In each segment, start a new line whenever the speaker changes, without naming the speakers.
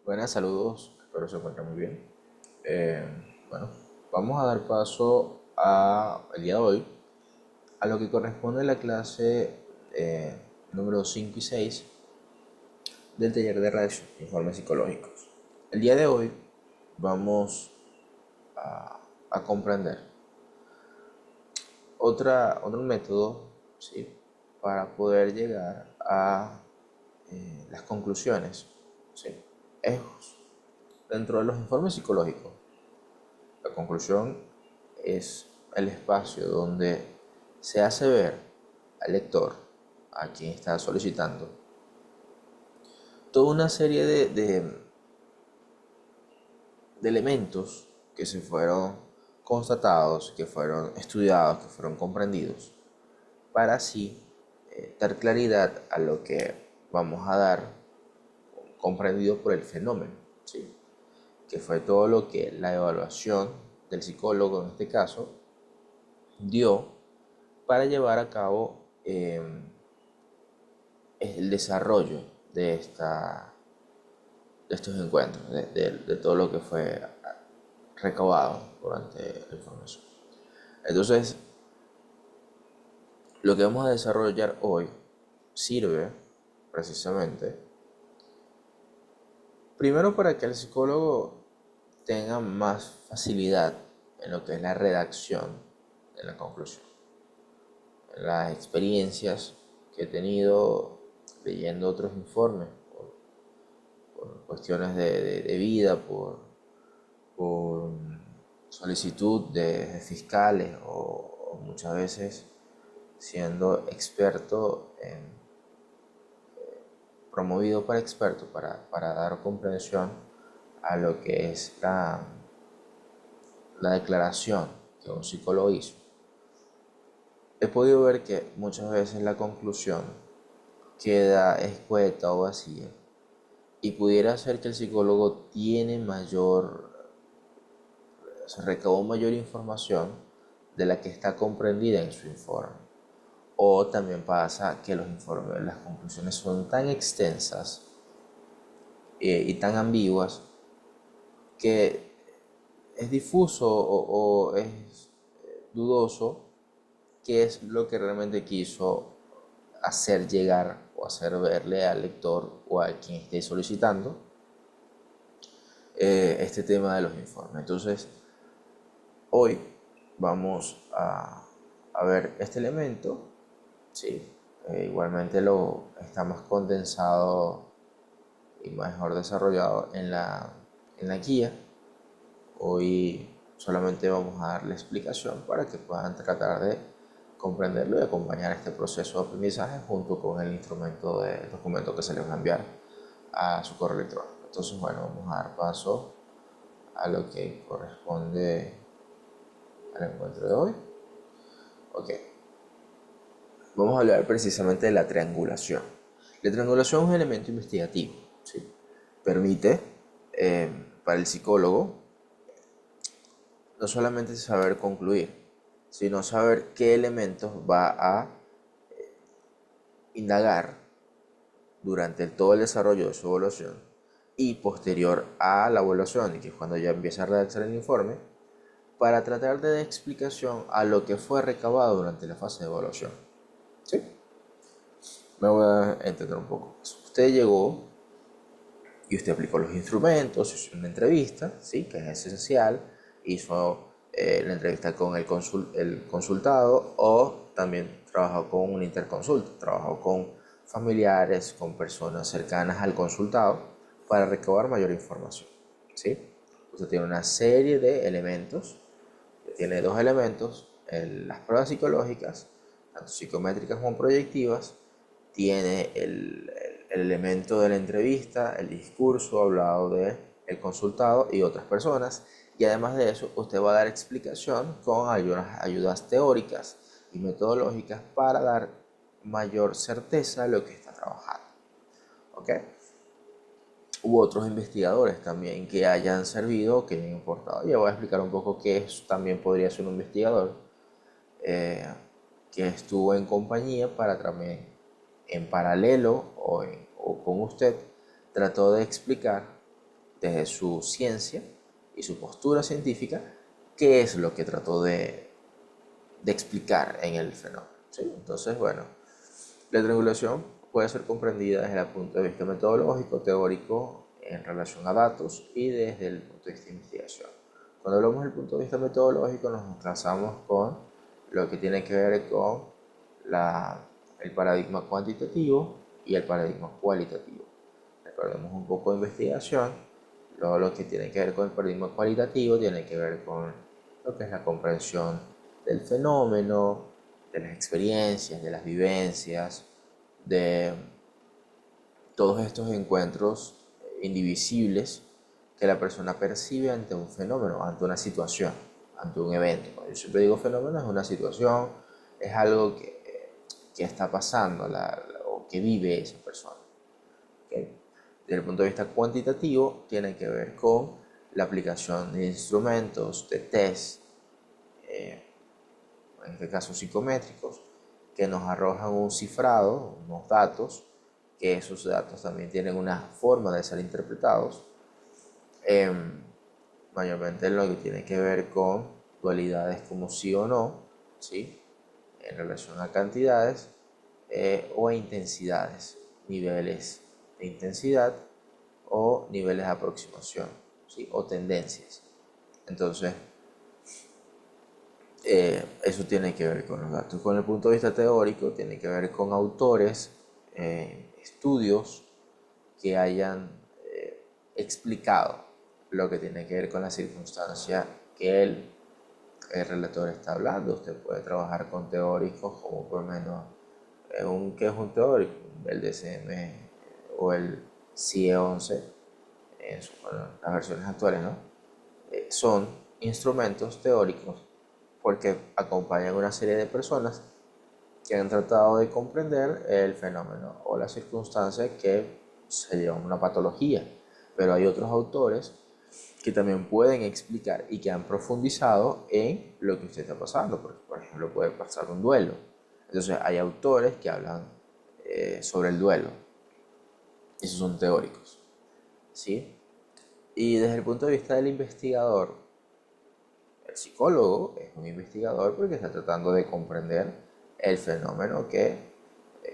Buenas, saludos, espero se encuentren muy bien. Eh, bueno, vamos a dar paso el día de hoy a lo que corresponde a la clase número 5 y 6 del taller de redacción de informes psicológicos. El día de hoy vamos a comprender otro método, ¿sí?, para poder llegar a las conclusiones, ¿sí? Es dentro de los informes psicológicos. La conclusión es el espacio donde se hace ver al lector, a quien está solicitando, toda una serie de elementos que se fueron constatados, que fueron estudiados, que fueron comprendidos, para así dar claridad a lo que vamos a dar comprendido por el fenómeno, ¿sí?, que fue todo lo que la evaluación del psicólogo en este caso dio para llevar a cabo el desarrollo de, de estos encuentros, de todo lo que fue recabado durante la información. Entonces, lo que vamos a desarrollar hoy sirve precisamente, primero, para que el psicólogo tenga más facilidad en lo que es la redacción de la conclusión. Las experiencias que he tenido leyendo otros informes, por cuestiones de vida, por solicitud de fiscales o muchas veces siendo experto, promovido para experto para dar comprensión a lo que es la declaración que un psicólogo hizo. He podido ver que muchas veces la conclusión queda escueta o vacía y pudiera ser que el psicólogo tiene se recabó mayor información de la que está comprendida en su informe. O también pasa que los informes, las conclusiones son tan extensas y tan ambiguas que es difuso o es dudoso qué es lo que realmente quiso hacer llegar o hacer verle al lector o a quien esté solicitando este tema de los informes. Entonces, hoy vamos a ver este elemento, sí, igualmente lo está más condensado y mejor desarrollado en la guía. Hoy solamente vamos a darle explicación para que puedan tratar de comprenderlo y acompañar este proceso de aprendizaje junto con el instrumento de documento que se les va a enviar a su correo electrónico. Entonces, bueno, vamos a dar paso a lo que corresponde al encuentro de hoy. Ok, vamos a hablar precisamente de la triangulación. La triangulación es un elemento investigativo, ¿sí? Permite para el psicólogo no solamente saber concluir, sino saber qué elementos va a indagar durante todo el desarrollo de su evaluación y posterior a la evaluación, y que es cuando ya empieza a redactar el informe, para tratar de dar explicación a lo que fue recabado durante la fase de evaluación. ¿Sí? Me voy a entender un poco. Usted llegó y usted aplicó los instrumentos, hizo una entrevista, ¿sí?, que es esencial, hizo la entrevista con el consultado, o también trabajó con un interconsulta, trabajó con familiares, con personas cercanas al consultado para recabar mayor información, ¿sí? Usted tiene una serie de elementos, tiene dos elementos, las pruebas psicológicas, tanto psicométricas como proyectivas, tiene el elemento de la entrevista, el discurso hablado de el consultado y otras personas, y además de eso usted va a dar explicación con ayudas teóricas y metodológicas para dar mayor certeza a lo que está trabajando. ¿Ok? Hubo otros investigadores también que hayan servido, que hayan importado. Ya voy a explicar un poco qué es, también podría ser un investigador eh, que estuvo en compañía para también, en paralelo o con usted, trató de explicar desde su ciencia y su postura científica, qué es lo que trató de explicar en el fenómeno. ¿Sí? Entonces, bueno, la triangulación puede ser comprendida desde el punto de vista metodológico, teórico, en relación a datos y desde el punto de vista de investigación. Cuando hablamos del punto de vista metodológico nos desplazamos con lo que tiene que ver con el paradigma cuantitativo y el paradigma cualitativo. Recordemos un poco de investigación. Luego lo que tiene que ver con el paradigma cualitativo tiene que ver con lo que es la comprensión del fenómeno, de las experiencias, de las vivencias, de todos estos encuentros indivisibles que la persona percibe ante un fenómeno, ante una situación, ante un evento. Yo siempre digo fenómeno, es una situación, es algo que está pasando o que vive esa persona. ¿Okay? Desde el punto de vista cuantitativo, tiene que ver con la aplicación de instrumentos, de test, en este caso psicométricos, que nos arrojan un cifrado, unos datos, que esos datos también tienen una forma de ser interpretados, mayormente en lo que tiene que ver con dualidades como sí o no, ¿sí? En relación a cantidades o a intensidades, niveles de intensidad o niveles de aproximación, ¿sí? O tendencias. Entonces, eso tiene que ver con los datos. Con el punto de vista teórico, tiene que ver con autores, estudios que hayan explicado lo que tiene que ver con la circunstancia que el relator está hablando. Usted puede trabajar con teóricos como por lo menos ¿qué es un teórico? El DCM o el CIE-11, bueno, las versiones actuales, ¿no? Son instrumentos teóricos porque acompañan una serie de personas que han tratado de comprender el fenómeno o la circunstancia que se llama una patología. Pero hay otros autores que también pueden explicar y que han profundizado en lo que usted está pasando, porque por ejemplo puede pasar un duelo. Entonces hay autores que hablan sobre el duelo. Esos son teóricos, ¿sí? Y desde el punto de vista del investigador, el psicólogo es un investigador porque está tratando de comprender el fenómeno que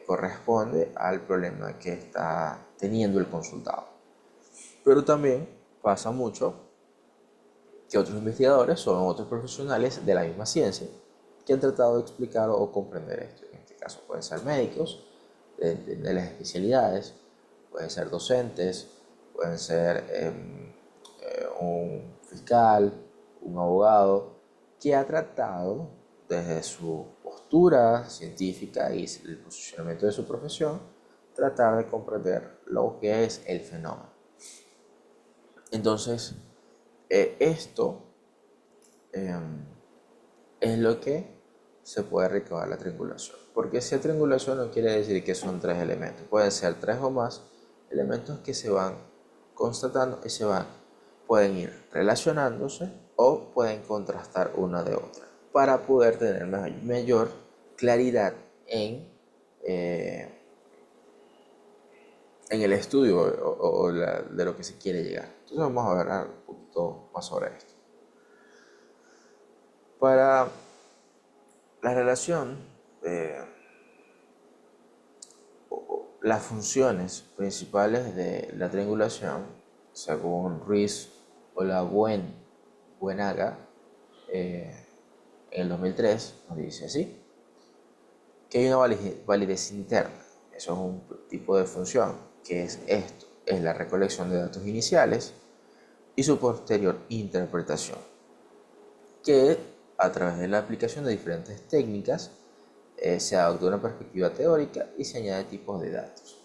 corresponde al problema que está teniendo el consultado. Pero también pasa mucho que otros investigadores son otros profesionales de la misma ciencia que han tratado de explicar o comprender esto. En este caso pueden ser médicos de las especialidades, pueden ser docentes, pueden ser un fiscal, un abogado, que ha tratado desde su postura científica y el posicionamiento de su profesión, tratar de comprender lo que es el fenómeno. Entonces, esto es lo que se puede recabar la triangulación. Porque si triangulación no quiere decir que son tres elementos, pueden ser tres o más elementos que se van constatando y pueden ir relacionándose o pueden contrastar una de otra para poder tener mayor claridad en el estudio de lo que se quiere llegar. Entonces vamos a ver un poquito más sobre esto. Para la relación, las funciones principales de la triangulación, según Ruiz o la Buenaga, en el 2003, nos dice así, que hay una validez interna. Eso es un tipo de función, que es esto, es la recolección de datos iniciales y su posterior interpretación, que a través de la aplicación de diferentes técnicas se adopta una perspectiva teórica y se añade tipos de datos.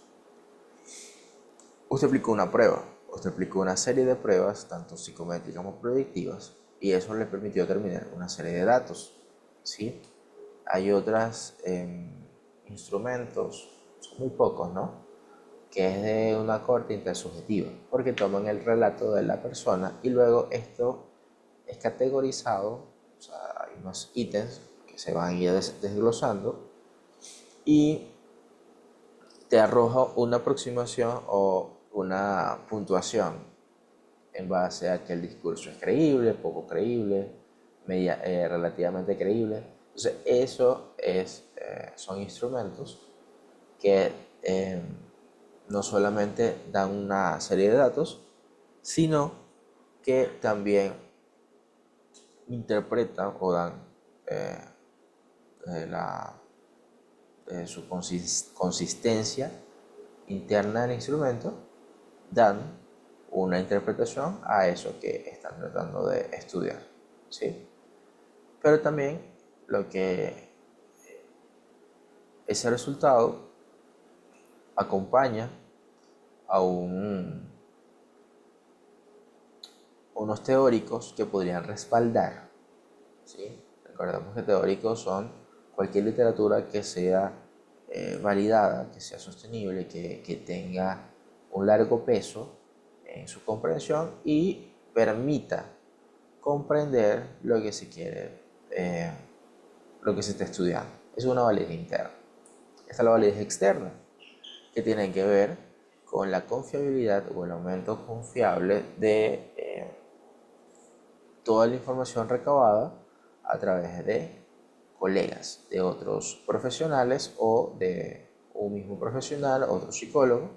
Usted aplicó una prueba, usted aplicó una serie de pruebas, tanto psicométricas como predictivas, y eso le permitió determinar una serie de datos, ¿sí? Hay otros instrumentos, son muy pocos, ¿no? Que es de una corte intersubjetiva, porque toman el relato de la persona y luego esto es categorizado, o sea, hay unos ítems que se van a ir desglosando y te arroja una aproximación o una puntuación en base a que el discurso es creíble, poco creíble, relativamente creíble. Entonces, son instrumentos que no solamente dan una serie de datos, sino que también interpretan o dan eh, su consistencia interna del instrumento, dan una interpretación a eso que están tratando de estudiar, ¿sí? Pero también lo que ese resultado acompaña a unos teóricos que podrían respaldar, ¿sí? Recordemos que teóricos son cualquier literatura que sea validada, que sea sostenible, que tenga un largo peso en su comprensión y permita comprender lo que se quiere, lo que se está estudiando. Es una validez interna. Esta es la validez externa, que tiene que ver con la confiabilidad o el aumento confiable de toda la información recabada a través de colegas, de otros profesionales o de un mismo profesional, otro psicólogo,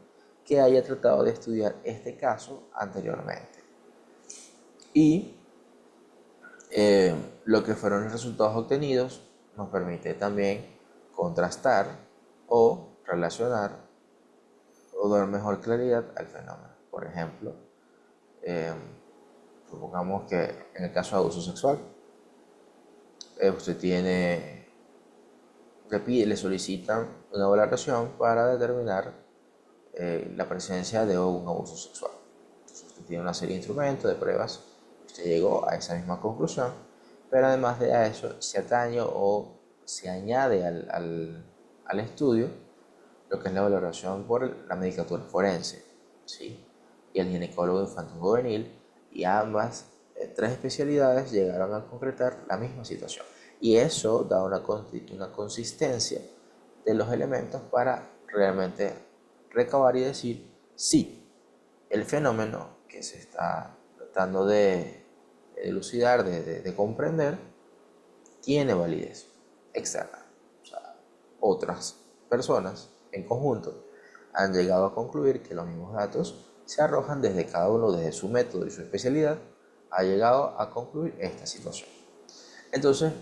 que haya tratado de estudiar este caso anteriormente. Y lo que fueron los resultados obtenidos nos permite también contrastar o relacionar o dar mejor claridad al fenómeno. Por ejemplo, eh, supongamos que en el caso de abuso sexual, usted le solicitan una valoración para determinar la presencia de un abuso sexual. Entonces usted tiene una serie de instrumentos, de pruebas, usted llegó a esa misma conclusión, pero además de eso se atañe o se añade al estudio lo que es la valoración por la medicatura forense, ¿sí? Y el ginecólogo infantil juvenil, y ambas, tres especialidades llegaron a concretar la misma situación. Y eso da una consistencia de los elementos para realmente recabar y decir, sí, el fenómeno que se está tratando de elucidar, de comprender, tiene validez externa. O sea, otras personas en conjunto han llegado a concluir que los mismos datos se arrojan desde cada uno, desde su método y su especialidad, ha llegado a concluir esta situación. Entonces,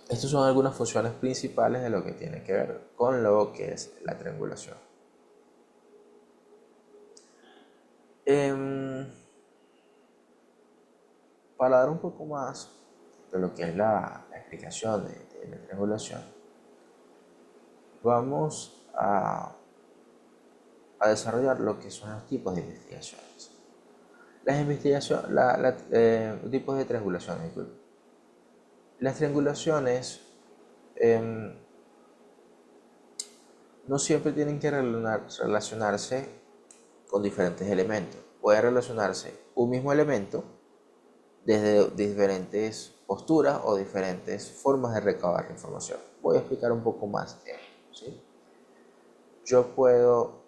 estas son algunas funciones principales de lo que tiene que ver con lo que es la triangulación. Para dar un poco más de lo que es la explicación de la triangulación, vamos a desarrollar lo que son los tipos de investigaciones. Las investigaciones, tipos de triangulaciones, disculpe. Las triangulaciones no siempre tienen que relacionarse con diferentes elementos. Puede relacionarse un mismo elemento desde diferentes posturas o diferentes formas de recabar la información. Voy a explicar un poco más de esto, ¿sí? Yo puedo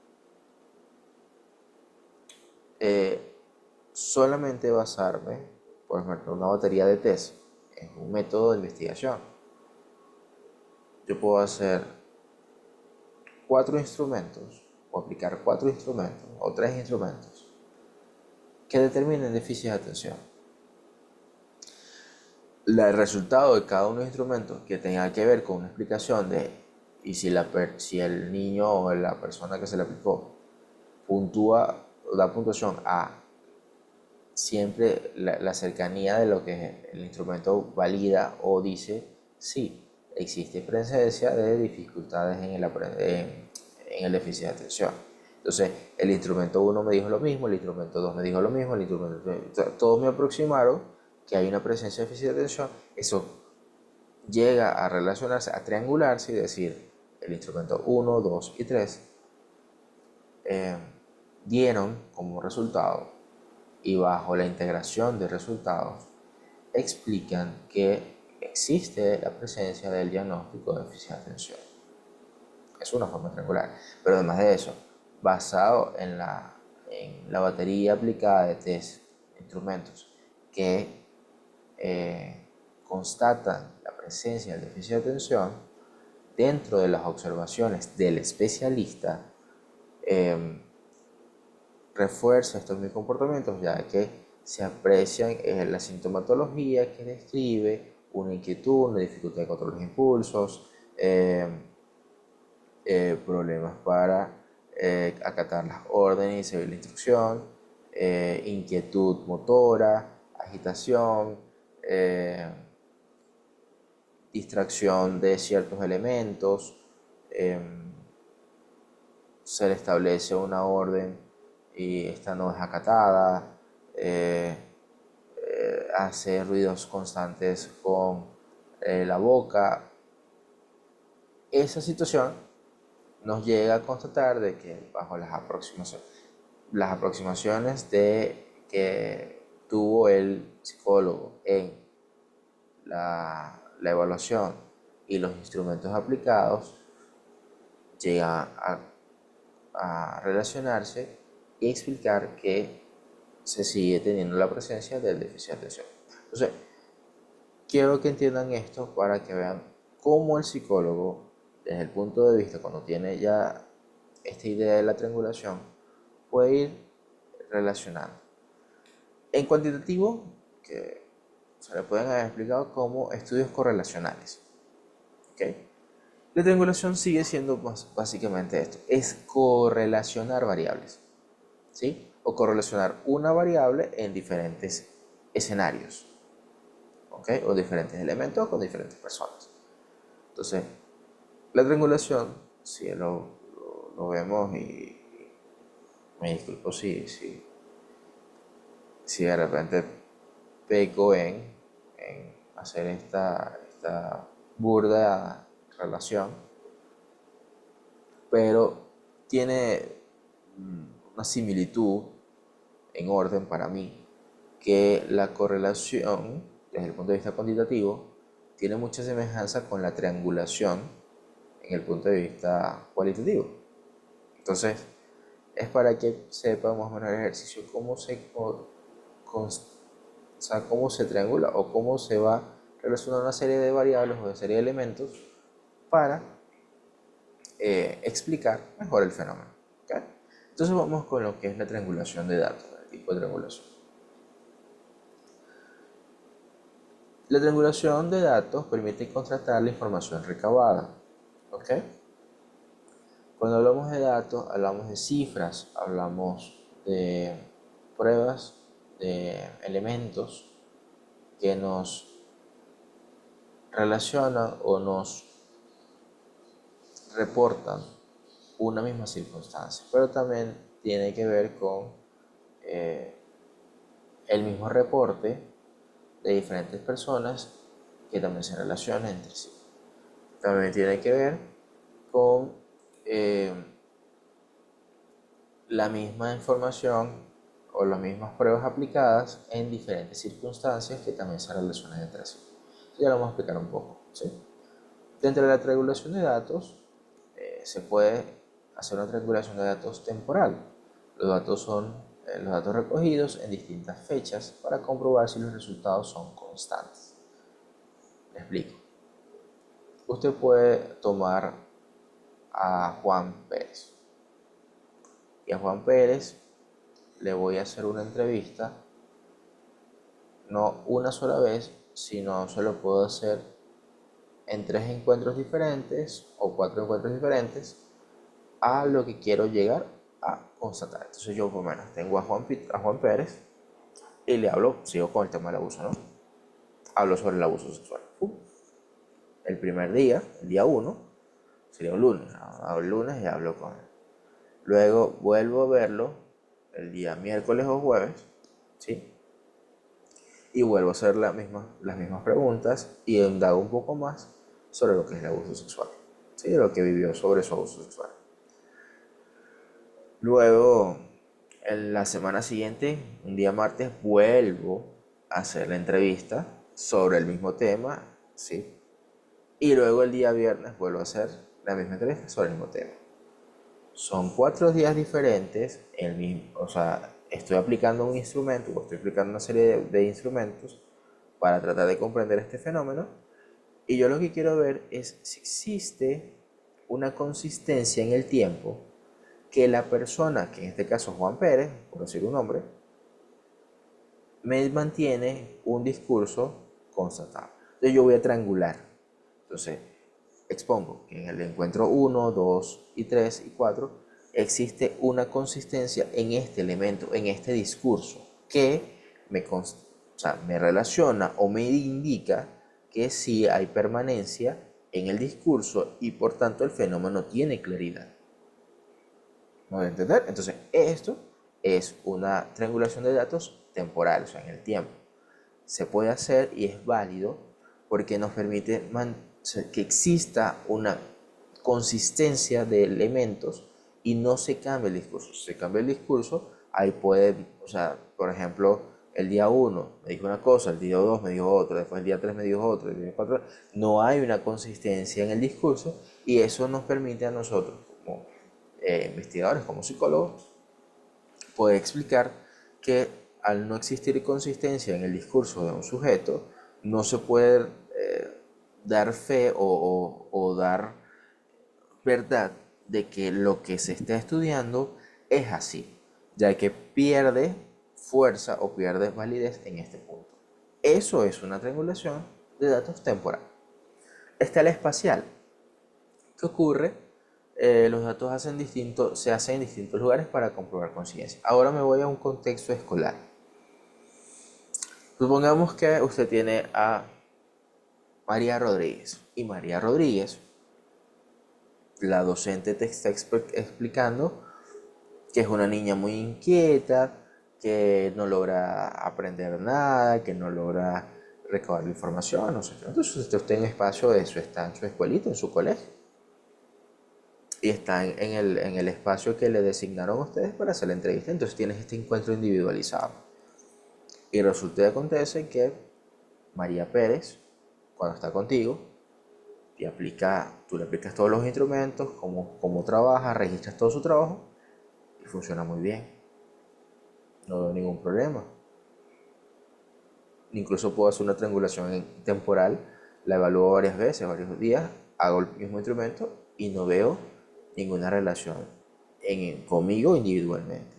solamente basarme, por ejemplo, en una batería de test, en un método de investigación. Yo puedo hacer 4 instrumentos o aplicar 4 instrumentos o 3 instrumentos que determinen déficit de atención. El resultado de cada uno de los instrumentos que tenga que ver con una explicación de y si el niño o la persona que se le aplicó puntúa, da puntuación a siempre la cercanía de lo que el instrumento valida o dice, sí, existe presencia de dificultades en el déficit de atención. Entonces, el instrumento 1 me dijo lo mismo, el instrumento 2 me dijo lo mismo, todos me aproximaron que hay una presencia de déficit de atención. Eso llega a relacionarse, a triangularse y decir, el instrumento 1, 2 y 3 dieron como resultado y bajo la integración de resultados explican que existe la presencia del diagnóstico de déficit de atención. Es una forma triangular, pero además de eso, basado en en la batería aplicada de test, instrumentos que constatan la presencia del déficit de atención, dentro de las observaciones del especialista, refuerza estos mismos comportamientos, ya que se aprecian la sintomatología que describe una inquietud, una dificultad de controlar los impulsos, problemas para acatar las órdenes y seguir la instrucción, inquietud motora, agitación, distracción de ciertos elementos, se le establece una orden y esta no es acatada, hace ruidos constantes con la boca. Esa situación nos llega a constatar de que bajo las aproximaciones que tuvo el psicólogo en la evaluación y los instrumentos aplicados, llega a relacionarse y explicar que se sigue teniendo la presencia del déficit de atención. Entonces, quiero que entiendan esto para que vean cómo el psicólogo, desde el punto de vista, cuando tiene ya esta idea de la triangulación, puede ir relacionando. En cuantitativo, que se le pueden haber explicado como estudios correlacionales. ¿Okay? La triangulación sigue siendo básicamente esto, es correlacionar variables, ¿sí? O correlacionar una variable en diferentes escenarios, ¿ok? O diferentes elementos con diferentes personas. Entonces, la triangulación, si lo vemos y me disculpo si de repente peco en hacer esta burda relación, pero tiene una similitud en orden para mí, que la correlación desde el punto de vista cuantitativo tiene mucha semejanza con la triangulación en el punto de vista cualitativo. Entonces, es para que sepan más o menos el ejercicio cómo se triangula o cómo se va relacionando una serie de variables o de serie de elementos para explicar mejor el fenómeno. ¿Okay? Entonces vamos con lo que es la triangulación de datos, el tipo de triangulación. La triangulación de datos permite contrastar la información recabada. ¿Okay? Cuando hablamos de datos, hablamos de cifras, hablamos de pruebas, de elementos que nos relacionan o nos reportan una misma circunstancia, pero también tiene que ver con el mismo reporte de diferentes personas que también se relacionan entre sí. También tiene que ver con la misma información o las mismas pruebas aplicadas en diferentes circunstancias que también se relacionan entre sí. Eso ya lo vamos a explicar un poco, ¿sí? Dentro de la triangulación de datos, se puede hacer una triangulación de datos temporal. Los datos son los datos recogidos en distintas fechas para comprobar si los resultados son constantes. Me explico. Usted puede tomar a Juan Pérez. Y a Juan Pérez le voy a hacer una entrevista, no una sola vez, sino se lo puedo hacer en 3 encuentros diferentes o 4 encuentros diferentes a lo que quiero llegar a constatar. Entonces yo por lo menos tengo a Juan Pérez y le hablo, sigo con el tema del abuso, ¿no? Hablo sobre el abuso sexual. El primer día, el día 1, sería un lunes. Hablo el lunes y hablo con él. Luego vuelvo a verlo el día miércoles o jueves, ¿sí? Y vuelvo a hacer las mismas preguntas y indago un poco más sobre lo que es el abuso sexual, ¿sí? Lo que vivió sobre su abuso sexual. Luego, en la semana siguiente, un día martes, vuelvo a hacer la entrevista sobre el mismo tema, ¿sí? Y luego el día viernes vuelvo a hacer la misma entrevista sobre el mismo tema. son 4 días diferentes, o sea, estoy aplicando un instrumento o estoy aplicando una serie de instrumentos para tratar de comprender este fenómeno. Y yo lo que quiero ver es si existe una consistencia en el tiempo que la persona, que en este caso Juan Pérez, por decir un nombre, me mantiene un discurso constatado. Entonces yo voy a triangular. Entonces expongo que en el encuentro 1, 2 y 3 y 4 existe una consistencia en este elemento, en este discurso, que o sea, me relaciona o me indica que sí hay permanencia en el discurso y por tanto el fenómeno tiene claridad. ¿No voy a entender? Entonces, esto es una triangulación de datos temporal, o sea, en el tiempo. Se puede hacer y es válido porque nos permite que exista una consistencia de elementos y no se cambia el discurso. Si se cambia el discurso, ahí puede, o sea, por ejemplo, el día 1 me dijo una cosa, el día 2 me dijo otra, después el día 3 me dijo otra, el día 4, no hay una consistencia en el discurso y eso nos permite a nosotros, como investigadores, como psicólogos, poder explicar que al no existir consistencia en el discurso de un sujeto, no se puede dar fe o dar verdad de que lo que se está estudiando es así, ya que pierde fuerza o pierde validez en este punto. Eso es una triangulación de datos temporal. Está la espacial. ¿Qué ocurre? Los datos se hacen en distintos lugares para comprobar conciencia. Ahora me voy a un contexto escolar. Supongamos que usted tiene a María Rodríguez y María Rodríguez, la docente te está explicando que es una niña muy inquieta, que no logra aprender nada, que no logra recabar la información, no sé qué. Entonces usted está en espacio de eso, está en su escuelita, en su colegio. Y está en el espacio que le designaron a ustedes para hacer la entrevista. Entonces tienes este encuentro individualizado. Y resulta y acontece que María Pérez, cuando está contigo, tú le aplicas todos los instrumentos, cómo trabaja, registras todo su trabajo y funciona muy bien. No veo ningún problema. Incluso puedo hacer una triangulación temporal, la evalúo varias veces, varios días, hago el mismo instrumento y no veo ninguna relación conmigo individualmente.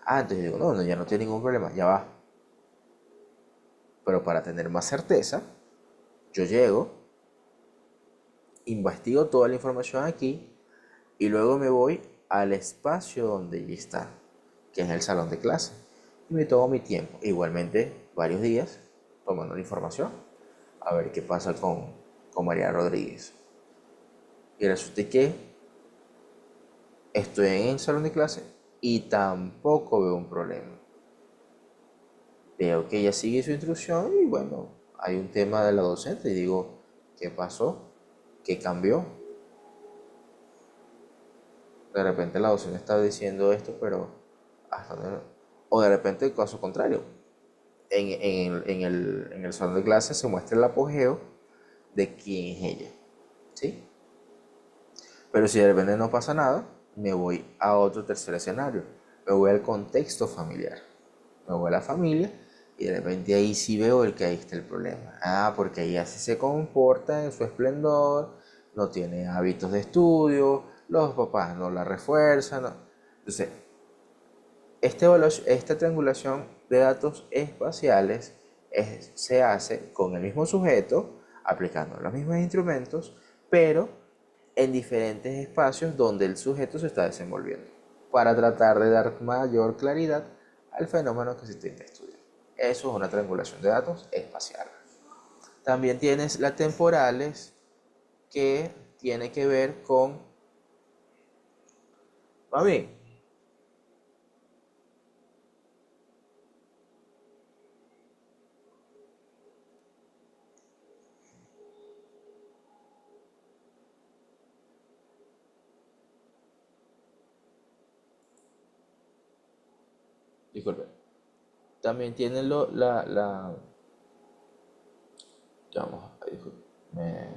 Ah, entonces digo, no, ya no tiene ningún problema, ya va. Pero para tener más certeza, yo llego, investigo toda la información aquí y luego me voy al espacio donde ella está, que es el salón de clase. Y me tomo mi tiempo, igualmente varios días, tomando la información, a ver qué pasa con María Rodríguez. Y resulta que estoy en el salón de clase y tampoco veo un problema. Veo que ella sigue su instrucción y bueno, hay un tema de la docente y digo, ¿qué pasó? ¿Qué cambió? De repente la docente está diciendo esto, pero hasta no. O de repente el caso contrario. En el salón de clase se muestra el apogeo de quién es ella. ¿Sí? Pero si de repente no pasa nada, me voy a otro tercer escenario. Me voy al contexto familiar. Me voy a la familia y de repente ahí sí veo el que ahí está el problema. Ah, porque ella sí se comporta en su esplendor, no tiene hábitos de estudio, los papás no la refuerzan. No. Entonces, esta triangulación de datos espaciales se hace con el mismo sujeto, aplicando los mismos instrumentos, pero en diferentes espacios donde el sujeto se está desenvolviendo, para tratar de dar mayor claridad al fenómeno que se intenta estudiar. Eso es una triangulación de datos espacial. También tienes las temporales, que tiene que ver con... ¿Va bien? Disculpe. También tienen ya vamos, disculpe, me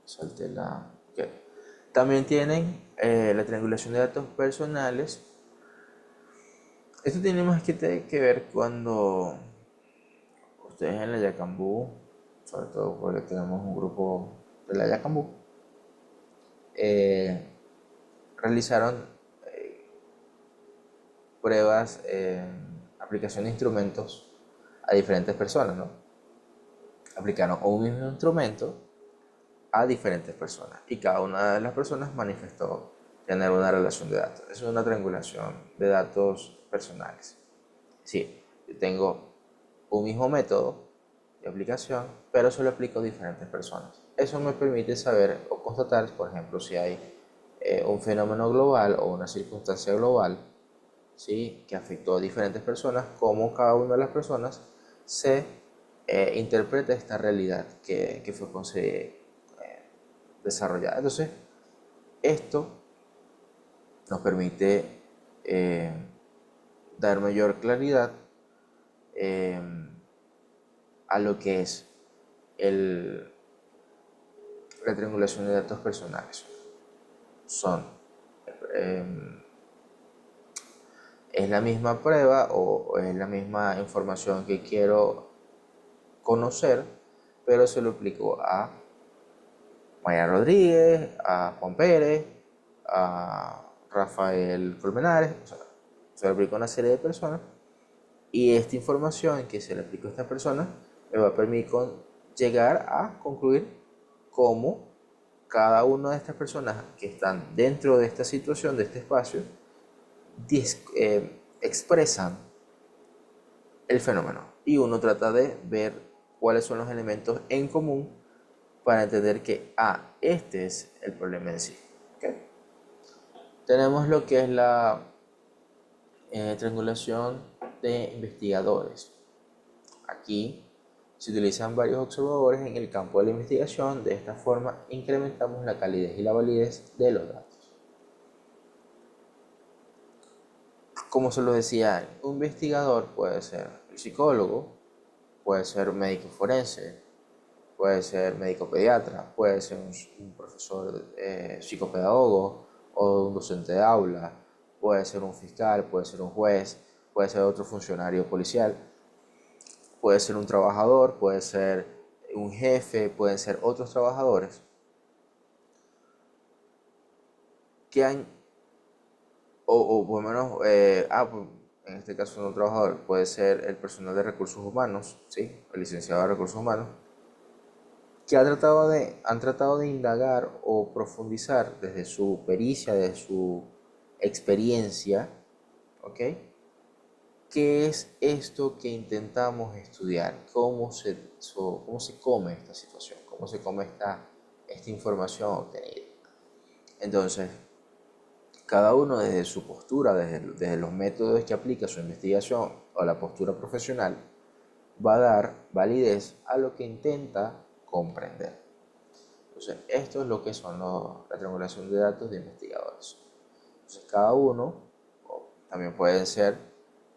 salté la... ok. También tienen la triangulación de datos personales. Esto tiene más que ver cuando ustedes en la Yacambú, sobre todo porque tenemos un grupo de la Yacambú, eh, realizaron pruebas, aplicación de instrumentos a diferentes personas, ¿no? Aplicaron un mismo instrumento a diferentes personas y cada una de las personas manifestó tener una relación de datos. Es una triangulación de datos personales. Sí, yo tengo un mismo método de aplicación, pero se lo aplico a diferentes personas. Eso me permite saber o constatar, por ejemplo, si hay un fenómeno global o una circunstancia global, ¿sí?, que afectó a diferentes personas, cómo cada una de las personas se interpreta esta realidad que fue desarrollada. Entonces, esto nos permite eh, dar mayor claridad eh, a lo que es el, la triangulación de datos personales. Son, eh, es la misma prueba o es la misma información que quiero conocer, pero se lo aplico a Maya Rodríguez, a Juan Pérez, a Rafael Colmenares, o sea, se lo aplico a una serie de personas y esta información que se le aplica a esta persona me va a permitir llegar a concluir cómo cada una de estas personas que están dentro de esta situación, de este espacio, expresan el fenómeno. Y uno trata de ver cuáles son los elementos en común para entender que, este es el problema en sí. ¿Okay? Tenemos lo que es la triangulación de investigadores. Aquí se utilizan varios observadores en el campo de la investigación. De esta forma incrementamos la calidez y la validez de los datos. Como se lo decía, un investigador puede ser el psicólogo, puede ser médico forense, puede ser médico pediatra, puede ser un profesor psicopedagogo o un docente de aula, puede ser un fiscal, puede ser un juez, puede ser otro funcionario policial, puede ser un trabajador, puede ser un jefe, pueden ser otros trabajadores que han, o por lo menos, pues, en este caso no un trabajador, puede ser el personal de recursos humanos, ¿sí? El licenciado de recursos humanos, que han tratado de indagar o profundizar desde su pericia, desde su experiencia, ¿ok? ¿Qué es esto que intentamos estudiar? Cómo se come esta situación? ¿Cómo se come esta información obtenida? Entonces, cada uno desde su postura, desde los métodos que aplica su investigación o la postura profesional, va a dar validez a lo que intenta comprender. Entonces, esto es lo que son la triangulación de datos de investigadores. Entonces, cada uno, también pueden ser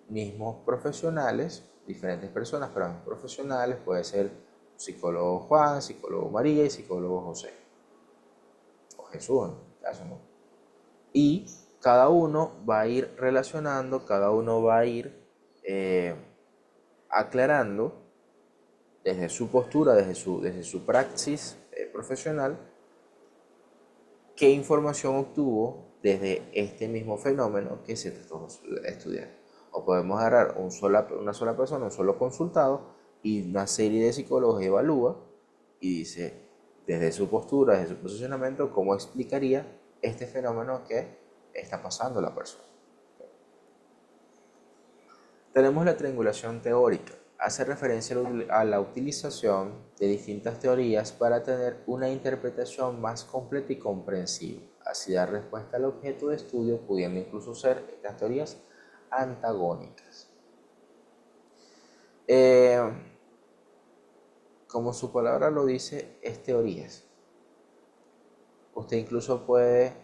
mismos profesionales, diferentes personas, pero mismos profesionales, puede ser psicólogo Juan, psicólogo María y psicólogo José, o Jesús en este caso, ¿no? Y cada uno va a ir relacionando, cada uno va a ir eh, aclarando desde su postura, desde su praxis profesional, qué información obtuvo desde este mismo fenómeno que se trató de estudiar. O podemos agarrar una sola persona, un solo consultado, y una serie de psicólogos evalúa y dice, desde su postura, desde su posicionamiento, cómo explicaría este fenómeno que está pasando la persona. Tenemos la triangulación teórica. Hace referencia a la utilización de distintas teorías para tener una interpretación más completa y comprensiva, así dar respuesta al objeto de estudio, pudiendo incluso ser estas teorías antagónicas. Como su palabra lo dice, es teorías. Usted incluso puede,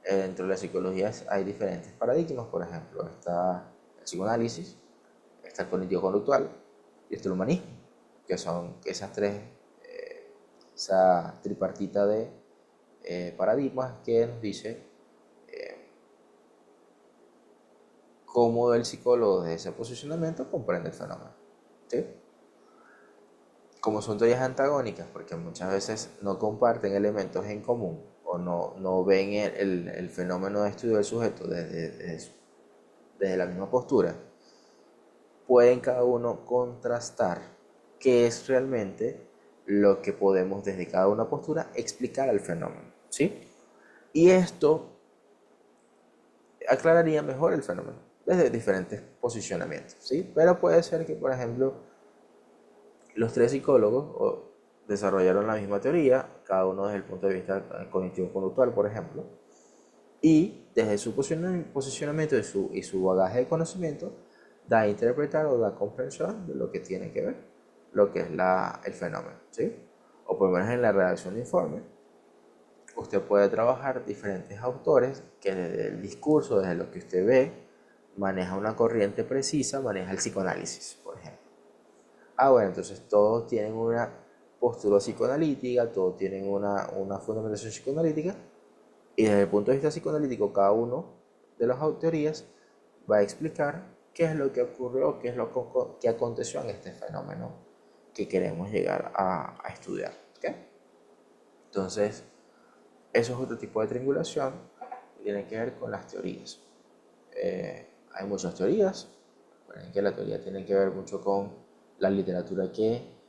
dentro de la psicología hay diferentes paradigmas, por ejemplo, está el psicoanálisis, está el cognitivo-conductual y está el humanismo, que son esas tres, esa tripartita de paradigmas que nos dice cómo el psicólogo desde ese posicionamiento comprende el fenómeno. ¿Sí? Como son teorías antagónicas, porque muchas veces no comparten elementos en común o no ven el fenómeno de estudio del sujeto desde la misma postura, pueden cada uno contrastar qué es realmente lo que podemos desde cada una postura explicar al fenómeno, ¿sí? Y esto aclararía mejor el fenómeno desde diferentes posicionamientos, ¿sí? Pero puede ser que, por ejemplo, los tres psicólogos desarrollaron la misma teoría, cada uno desde el punto de vista cognitivo-conductual, por ejemplo, y desde su posicionamiento y su bagaje de conocimiento, da a interpretar o da comprensión de lo que tiene que ver, lo que es el fenómeno, ¿sí? O por lo menos en la redacción de informe, usted puede trabajar diferentes autores que desde el discurso, desde lo que usted ve, maneja una corriente precisa, maneja el psicoanálisis, por ejemplo. Bueno, entonces todos tienen una postura psicoanalítica, todos tienen una fundamentación psicoanalítica, y desde el punto de vista psicoanalítico, cada uno de las teorías va a explicar qué es lo que ocurrió, qué es lo que aconteció en este fenómeno que queremos llegar a estudiar. ¿Okay? Entonces, eso es otro tipo de triangulación que tiene que ver con las teorías. Hay muchas teorías, recuerden que la teoría tiene que ver mucho con la literatura que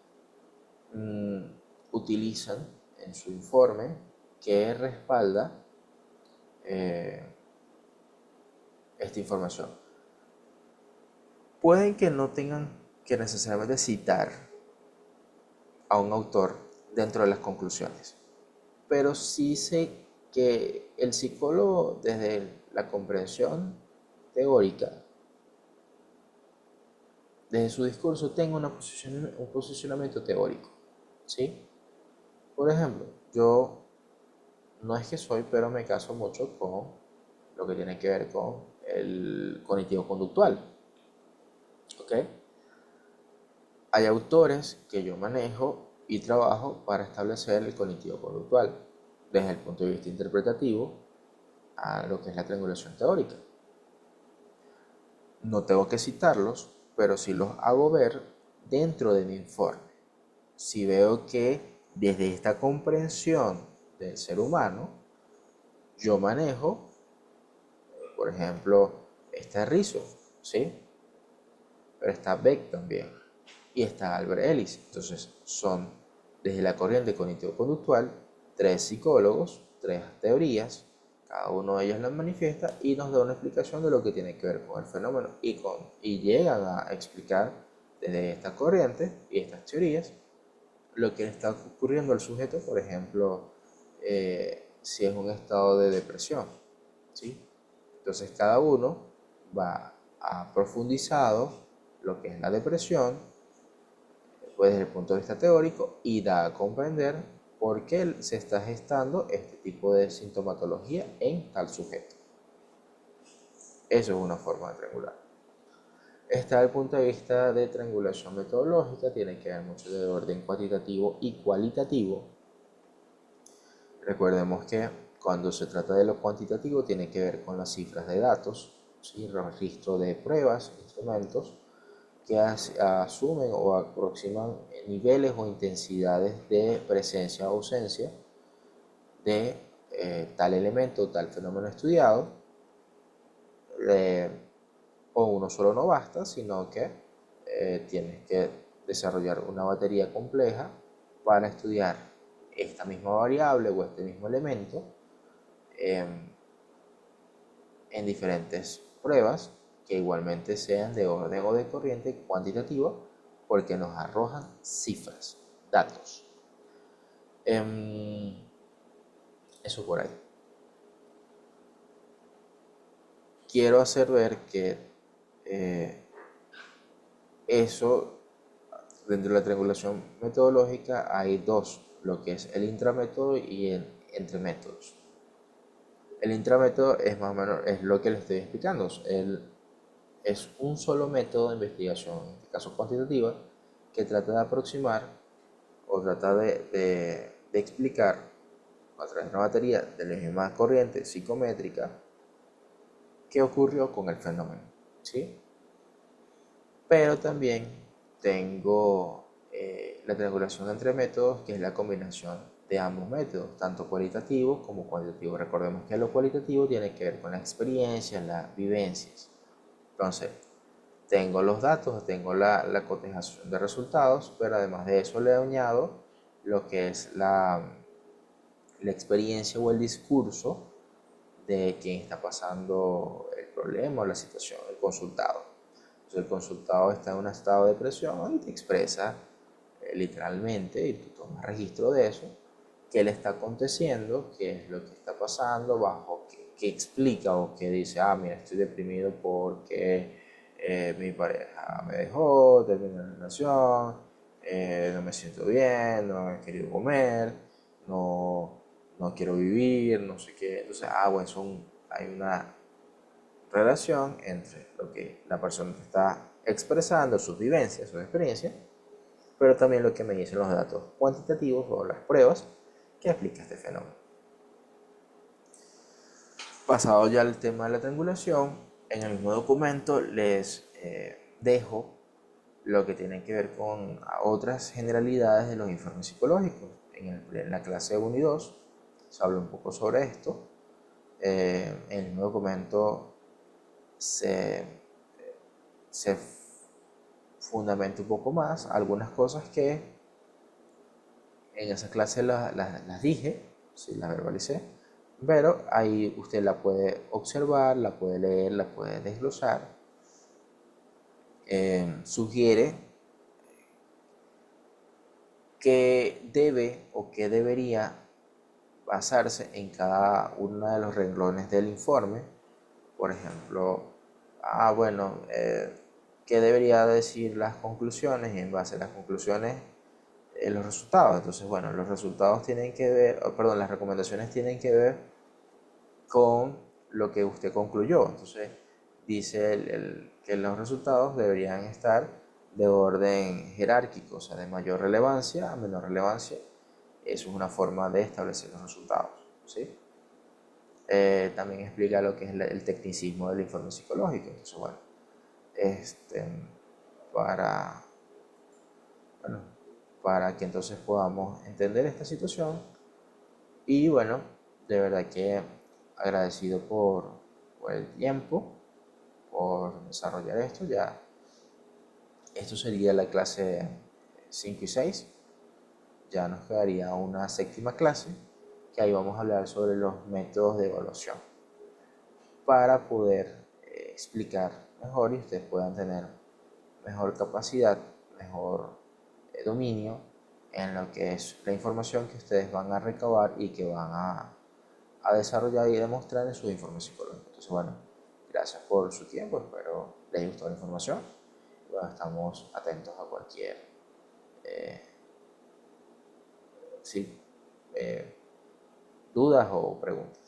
utilizan en su informe, que respalda esta información. Pueden que no tengan que necesariamente citar a un autor dentro de las conclusiones, pero sí sé que el psicólogo desde la comprensión teórica, desde su discurso, tenga un posicionamiento teórico, ¿sí? Por ejemplo, yo no es que soy, pero me caso mucho con lo que tiene que ver con el cognitivo conductual, ¿ok? Hay autores que yo manejo y trabajo para establecer el cognitivo conductual desde el punto de vista interpretativo a lo que es la triangulación teórica. No tengo que citarlos, pero sí los hago ver dentro de mi informe. Si veo que desde esta comprensión del ser humano, yo manejo, por ejemplo, está Rizzo, ¿sí? Pero está Beck también. Y está Albert Ellis. Entonces son, desde la corriente cognitivo-conductual, tres psicólogos, tres teorías, cada uno de ellos las manifiesta y nos da una explicación de lo que tiene que ver con el fenómeno y llegan a explicar desde esta corriente y estas teorías lo que le está ocurriendo al sujeto, por ejemplo, si es un estado de depresión, ¿sí? Entonces cada uno va a profundizado lo que es la depresión, pues desde el punto de vista teórico, y da a comprender por qué se está gestando este tipo de sintomatología en tal sujeto. Eso es una forma de triangular. Está el punto de vista de triangulación metodológica, tiene que ver mucho de orden cuantitativo y cualitativo. Recordemos que cuando se trata de lo cuantitativo tiene que ver con las cifras de datos, ¿sí? Registro de pruebas, instrumentos que asumen o aproximan niveles o intensidades de presencia o ausencia de tal elemento o tal fenómeno estudiado, o uno solo no basta, sino que tienes que desarrollar una batería compleja para estudiar esta misma variable o este mismo elemento en diferentes pruebas que igualmente sean de orden o de corriente cuantitativa porque nos arrojan cifras, datos. Eso por ahí. Quiero hacer ver que eso, dentro de la triangulación metodológica, hay dos, lo que es el intramétodo y el entremétodos. El intramétodo es más o menos es lo que les estoy explicando. Es un solo método de investigación, en este caso cuantitativa, que trata de aproximar o trata de explicar a través de una batería de la misma corriente psicométrica que ocurrió con el fenómeno, ¿sí? Pero también tengo la triangulación entre métodos, que es la combinación de ambos métodos, tanto cualitativo como cuantitativo. Recordemos que lo cualitativo tiene que ver con la experiencia, las vivencias. Entonces, tengo los datos, tengo la cotejación de resultados, pero además de eso le he añadido lo que es la experiencia o el discurso de quien está pasando el problema o la situación, el consultado. Entonces, el consultado está en un estado de depresión y te expresa literalmente, y tú tomas registro de eso, qué le está aconteciendo, qué es lo que está pasando, bajo qué explica o qué dice, ah, mira, estoy deprimido porque mi pareja me dejó, terminé la relación, no me siento bien, no he querido comer, no, no quiero vivir, no sé qué. Entonces, bueno, hay una relación entre lo que la persona te está expresando, sus vivencias, sus experiencias, pero también lo que me dicen los datos cuantitativos o las pruebas que explica este fenómeno. Pasado ya el tema de la triangulación, en el mismo documento les dejo lo que tiene que ver con otras generalidades de los informes psicológicos. En la clase 1 y 2 se habla un poco sobre esto. En el mismo documento se, se fundamenta un poco más algunas cosas que en esa clase las dije, sí, las verbalicé, pero ahí usted la puede observar, la puede leer, la puede desglosar. Sugiere que debe o que debería basarse en cada uno de los renglones del informe. Por ejemplo, bueno, ¿qué debería decir las conclusiones? Y en base a las conclusiones, los resultados. Entonces, bueno, los resultados tienen que ver, perdón, las recomendaciones tienen que ver con lo que usted concluyó. Entonces, dice que los resultados deberían estar de orden jerárquico, o sea, de mayor relevancia a menor relevancia. Eso es una forma de establecer los resultados, ¿sí? También explica lo que es el tecnicismo del informe psicológico. Entonces, bueno, este, para, bueno, para que entonces podamos entender esta situación. Y bueno, de verdad que agradecido por el tiempo, por desarrollar esto. Ya, esto sería la clase 5 y 6. Ya nos quedaría una séptima clase, que ahí vamos a hablar sobre los métodos de evaluación, para poder explicar mejor y ustedes puedan tener mejor capacidad, mejor dominio en lo que es la información que ustedes van a recabar y que van a desarrollar y demostrar en sus informes psicológicos. Entonces, bueno, gracias por su tiempo, espero les haya gustado la información. Bueno, estamos atentos a cualquier sí, dudas o preguntas.